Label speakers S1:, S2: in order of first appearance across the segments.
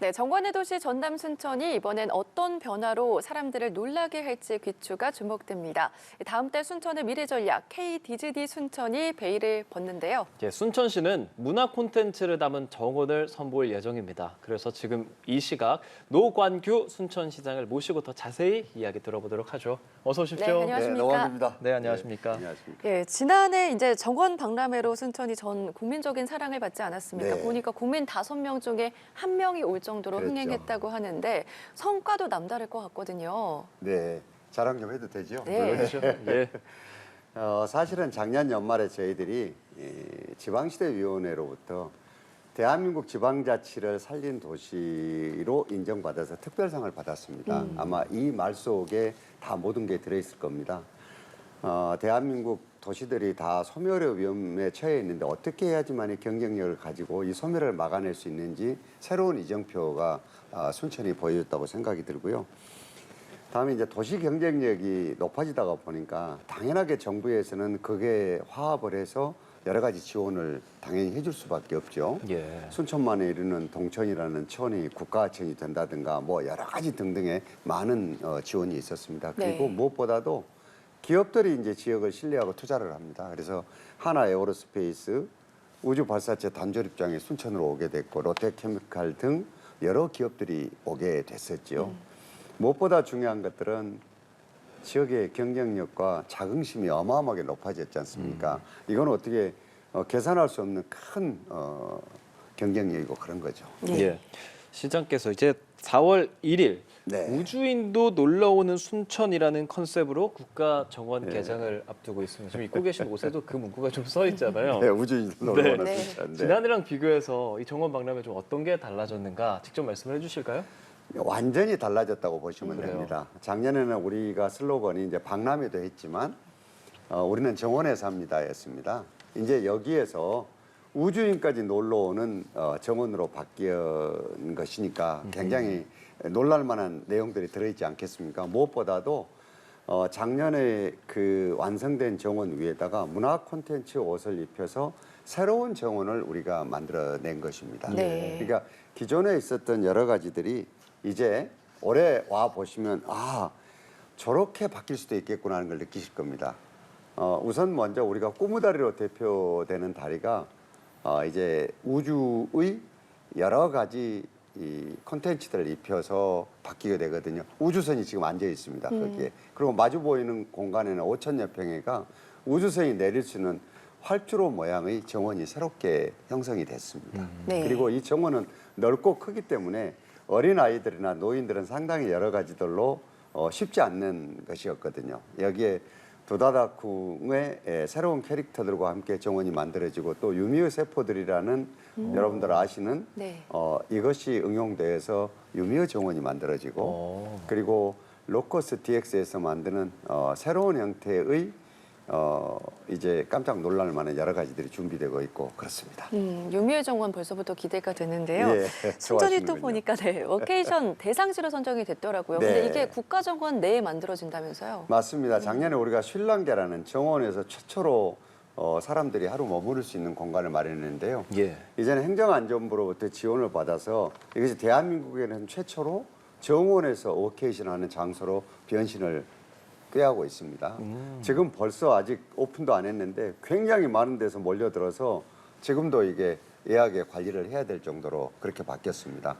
S1: 네, 정관의 도시 전남 순천이 이번엔 어떤 변화로 사람들을 놀라게 할지 귀추가 주목됩니다. 다음 달 순천의 미래 전략 KDGD 순천이 베일을 벗는데요.
S2: 순천시는 문화 콘텐츠를 담은 정원을 선보일 예정입니다. 그래서 지금 이 시각 노관규 순천시장을 모시고 더 자세히 이야기 들어보도록 하죠. 어서 오십시오.
S1: 네, 안녕하십니까.
S3: 네, 노관규입니다.
S2: 네, 안녕하십니까.
S3: 안녕하십니까.
S1: 예, 지난해 이제 정원 박람회로 순천이 전 국민적인 사랑을 받지 않았습니까?
S3: 네.
S1: 보니까 국민 5명 중에 1명이 올 정도로
S3: 그랬죠.
S1: 흥행했다고 하는데 성과도 남다를 것 같거든요.
S3: 네, 자랑 좀 해도 되죠?
S1: 네.
S2: 그렇죠. 예.
S3: 사실은 작년 연말에 저희들이 이 지방시대위원회로부터 대한민국 지방자치를 살린 도시로 인정받아서 특별상을 받았습니다. 아마 이 말 속에 다 모든 게 들어있을 겁니다. 대한민국 도시들이 다 소멸의 위험에 처해 있는데 어떻게 해야지만 이 경쟁력을 가지고 이 소멸을 막아낼 수 있는지 새로운 이정표가 순천이 보여줬다고 생각이 들고요. 다음에 이제 도시 경쟁력이 높아지다가 보니까 당연하게 정부에서는 그게 화합을 해서 여러 가지 지원을 당연히 해줄 수밖에 없죠.
S2: 예.
S3: 순천만에 이르는 동천이라는 촌이 국가천이 된다든가 뭐 여러 가지 등등의 많은 지원이 있었습니다. 그리고
S1: 네.
S3: 무엇보다도 기업들이 이제 지역을 신뢰하고 투자를 합니다. 그래서 하나 에어로스페이스, 우주 발사체 단조립장이 순천으로 오게 됐고 롯데케미칼 등 여러 기업들이 오게 됐었죠. 무엇보다 중요한 것들은 지역의 경쟁력과 자긍심이 어마어마하게 높아졌지 않습니까? 이건 어떻게 계산할 수 없는 큰 경쟁력이고 그런 거죠.
S1: 네.
S2: 예. 시장께서 이제 4월 1일
S3: 네.
S2: 우주인도 놀러오는 순천이라는 컨셉으로 국가 정원
S3: 네.
S2: 개장을 앞두고 있습니다. 지금 입고 계신 옷에도 그 문구가 좀 써 있잖아요.
S3: 네, 우주인도 놀러 오는
S1: 네.
S3: 순천. 네.
S2: 지난해랑 비교해서 이 정원 박람회 좀 어떤 게 달라졌는가 직접 말씀을 해주실까요?
S3: 완전히 달라졌다고 보시면
S2: 그래요?
S3: 됩니다. 작년에는 우리가 슬로건이 이제 박람회도 했지만 우리는 정원에 삽니다였습니다. 이제 여기에서 우주인까지 놀러 오는 정원으로 바뀐 것이니까 굉장히 놀랄만한 내용들이 들어있지 않겠습니까? 무엇보다도 작년에 그 완성된 정원 위에다가 문화 콘텐츠 옷을 입혀서 새로운 정원을 우리가 만들어낸 것입니다.
S1: 네.
S3: 그러니까 기존에 있었던 여러 가지들이 이제 올해 와 보시면 저렇게 바뀔 수도 있겠구나 하는 걸 느끼실 겁니다. 우선 먼저 우리가 꾸무다리로 대표되는 다리가 이제 우주의 여러 가지 이 콘텐츠들을 입혀서 바뀌게 되거든요. 우주선이 지금 앉아 있습니다. 거기에. 그리고 마주 보이는 공간에는 5천여 평회가 우주선이 내릴 수 있는 활주로 모양의 정원이 새롭게 형성이 됐습니다.
S1: 네.
S3: 그리고 이 정원은 넓고 크기 때문에 어린 아이들이나 노인들은 상당히 여러 가지들로 쉽지 않는 것이었거든요. 여기에 도다다쿵의 새로운 캐릭터들과 함께 정원이 만들어지고 또 유미의 세포들이라는 여러분들 아시는
S1: 네.
S3: 이것이 응용돼서 유미의 정원이 만들어지고 그리고 로커스 DX에서 만드는 새로운 형태의 이제 깜짝 놀랄 만한 여러 가지들이 준비되고 있고 그렇습니다.
S1: 유미의 정원 벌써부터 기대가 되는데요.
S3: 예,
S1: 순천이 또
S3: 좋아하시는군요.
S1: 보니까 네, 워케이션 대상지로 선정이 됐더라고요.
S3: 네.
S1: 근데 이게 국가정원 내에 만들어진다면서요?
S3: 맞습니다. 작년에 우리가 쉴랑게라는 정원에서 최초로 사람들이 하루 머무를 수 있는 공간을 마련했는데요.
S2: 예.
S3: 이제는 행정안전부로부터 지원을 받아서 이것이 대한민국에는 최초로 정원에서 워케이션하는 장소로 변신을 꾀하고 있습니다. 지금 벌써 아직 오픈도 안 했는데 굉장히 많은 데서 몰려들어서 지금도 이게 예약에 관리를 해야 될 정도로 그렇게 바뀌었습니다.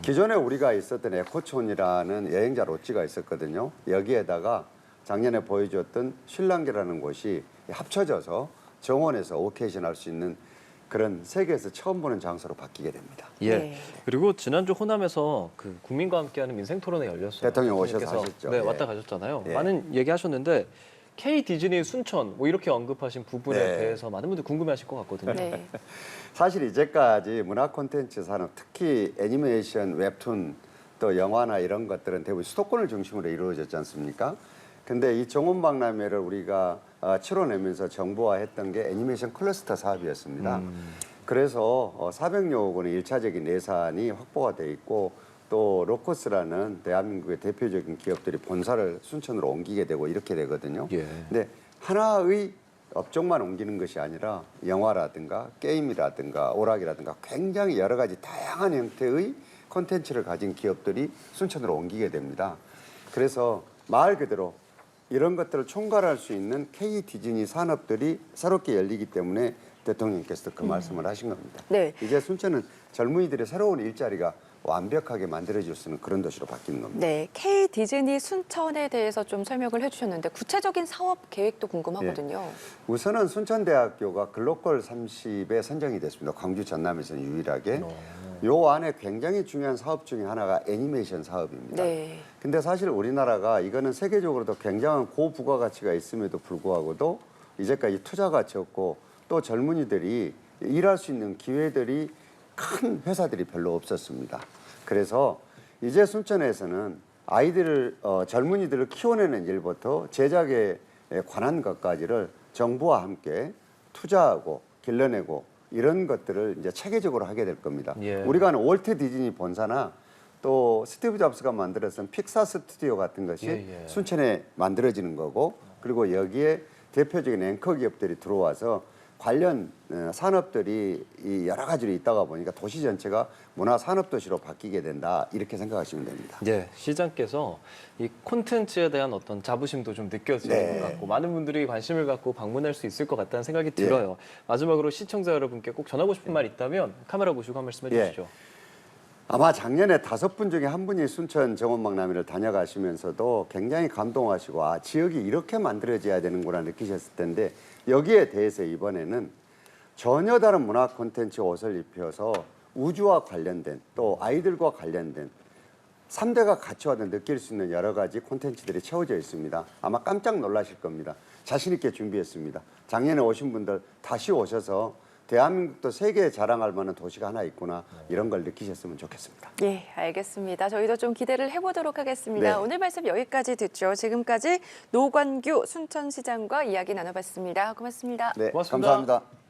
S3: 기존에 우리가 있었던 에코촌이라는 여행자 롯지가 있었거든요. 여기에다가 작년에 보여줬던 쉴랑게라는 곳이 합쳐져서 정원에서 워케이션 할 수 있는 그런 세계에서 처음 보는 장소로 바뀌게 됩니다.
S2: 예.
S1: 네.
S2: 그리고 지난주 호남에서 그 국민과 함께하는 민생 토론회 열렸어요.
S3: 대통령 오셔서
S2: 대통령께서
S3: 하셨죠.
S2: 네,
S3: 예.
S2: 왔다 가셨잖아요.
S3: 예.
S2: 많은 얘기하셨는데 K 디즈니 순천 뭐 이렇게 언급하신 부분에
S3: 네.
S2: 대해서 많은 분들이 궁금해하실 것 같거든요.
S1: 네.
S3: 사실 이제까지 문화 콘텐츠 산업, 특히 애니메이션, 웹툰, 또 영화나 이런 것들은 대부분 수도권을 중심으로 이루어졌지 않습니까? 근데 이 정원박람회를 우리가 치러내면서 정부화했던 게 애니메이션 클러스터 사업이었습니다. 그래서 400여 원의 일차적인 예산이 확보가 돼 있고 또 로커스라는 대한민국의 대표적인 기업들이 본사를 순천으로 옮기게 되고 이렇게 되거든요.
S2: 예.
S3: 근데 하나의 업종만 옮기는 것이 아니라 영화라든가 게임이라든가 오락이라든가 굉장히 여러 가지 다양한 형태의 콘텐츠를 가진 기업들이 순천으로 옮기게 됩니다. 그래서 말 그대로 이런 것들을 총괄할 수 있는 K 디즈니 산업들이 새롭게 열리기 때문에 대통령께서 그 말씀을 하신 겁니다.
S1: 네.
S3: 이제 순천은 젊은이들의 새로운 일자리가 완벽하게 만들어질 수 있는 그런 도시로 바뀌는 겁니다.
S1: 네, K 디즈니 순천에 대해서 좀 설명을 해주셨는데 구체적인 사업 계획도 궁금하거든요.
S3: 우선은 순천대학교가 글로컬 30에 선정이 됐습니다. 광주 전남에서는 유일하게. 요 안에 굉장히 중요한 사업 중에 하나가 애니메이션 사업입니다.
S1: 네.
S3: 근데 사실 우리나라가 이거는 세계적으로도 굉장한 고부가가치가 있음에도 불구하고도 이제까지 투자 가치 없고 또 젊은이들이 일할 수 있는 기회들이 큰 회사들이 별로 없었습니다. 그래서 이제 순천에서는 젊은이들을 키워내는 일부터 제작에 관한 것까지를 정부와 함께 투자하고 길러내고 이런 것들을 이제 체계적으로 하게 될 겁니다.
S2: 예.
S3: 우리가 아는 월트 디즈니 본사나 또 스티브 잡스가 만들었던 픽사 스튜디오 같은 것이 순천에 만들어지는 거고 그리고 여기에 대표적인 앵커 기업들이 들어와서 관련 산업들이 여러 가지로 있다가 보니까 도시 전체가 문화 산업 도시로 바뀌게 된다 이렇게 생각하시면 됩니다.
S2: 네, 시장께서 이 콘텐츠에 대한 어떤 자부심도 좀 느껴지는
S3: 네.
S2: 것 같고 많은 분들이 관심을 갖고 방문할 수 있을 것 같다는 생각이 들어요. 마지막으로 시청자 여러분께 꼭 전하고 싶은 말 있다면 카메라 보시고 한 말씀 해주시죠.
S3: 아마 작년에 5분 중에 한 분이 순천 정원박람회를 다녀가시면서도 굉장히 감동하시고 아 지역이 이렇게 만들어져야 되는구나 느끼셨을 텐데 여기에 대해서 이번에는 전혀 다른 문화 콘텐츠 옷을 입혀서 우주와 관련된 또 아이들과 관련된 3대가 갖춰와도 느낄 수 있는 여러 가지 콘텐츠들이 채워져 있습니다. 아마 깜짝 놀라실 겁니다. 자신 있게 준비했습니다. 작년에 오신 분들 다시 오셔서 대한민국도 세계에 자랑할 만한 도시가 하나 있구나 이런 걸 느끼셨으면 좋겠습니다.
S1: 예, 알겠습니다. 저희도 좀 기대를 해보도록 하겠습니다.
S3: 네.
S1: 오늘 말씀 여기까지 듣죠. 지금까지 노관규 순천시장과 이야기 나눠봤습니다. 고맙습니다.
S3: 네,
S2: 고맙습니다.
S3: 감사합니다.